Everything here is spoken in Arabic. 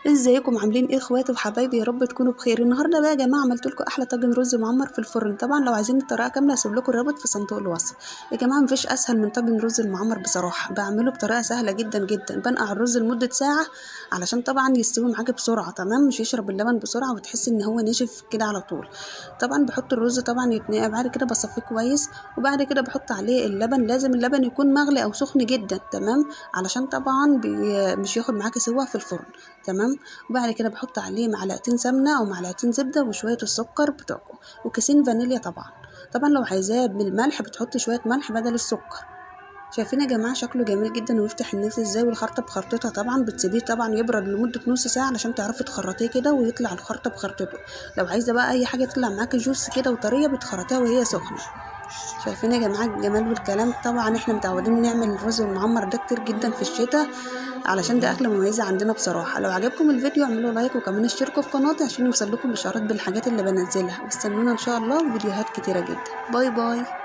ازيكم عاملين ايه اخواتي وحبايبي؟ يا رب تكونوا بخير. النهارده بقى يا جماعه عملت لكم احلى طاجن رز معمر في الفرن. طبعا لو عايزين الطريقه كامله هسيب لكم الرابط في صندوق الوصف. يا جماعه مفيش اسهل من طاجن رز المعمر بصراحه، بعمله بطريقه سهله جدا جدا. بنقع الرز لمده ساعه علشان طبعا يستوي معاكي بسرعه، تمام؟ مش يشرب اللبن بسرعه وتحس ان هو نشف كده على طول. طبعا بحط الرز طبعا يتنقع، بعد كده بصفيه كويس، وبعد كده بحط عليه اللبن. لازم اللبن يكون مغلي او سخن جدا، تمام؟ علشان طبعا مش ياخد معاكي سوا في الفرن، تمام؟ وبعد كده بحط عليه معلقتين سمنه او معلقتين زبده وشويه السكر بتوعكم، وكيسين فانيليا طبعا. طبعا لو عايزاه بالملح بتحط شويه ملح بدل السكر. شايفين يا جماعه شكله جميل جدا ويفتح النفس ازاي؟ والخرطه بخرطتها طبعا بتسيبيه طبعا يبرد لمده نص ساعه علشان تعرفي تخرطيه كده ويطلع الخرطه بخرطته. لو عايزه بقى اي حاجه تطلع معاكي جوس كده وطريه بتخرطيها وهي سخنه. شايفين يا جماعه الجمال والكلام؟ طبعا احنا متعودين نعمل الرز المعمر ده كتير جدا في الشتاء، علشان ده اكله مميزه عندنا بصراحه. لو عجبكم الفيديو اعملوا لايك، وكمان اشتركوا في قناتي عشان يوصل لكم اشعارات بالحاجات اللي بنزلها، واستنونا ان شاء الله فيديوهات كتيره جدا. باي باي.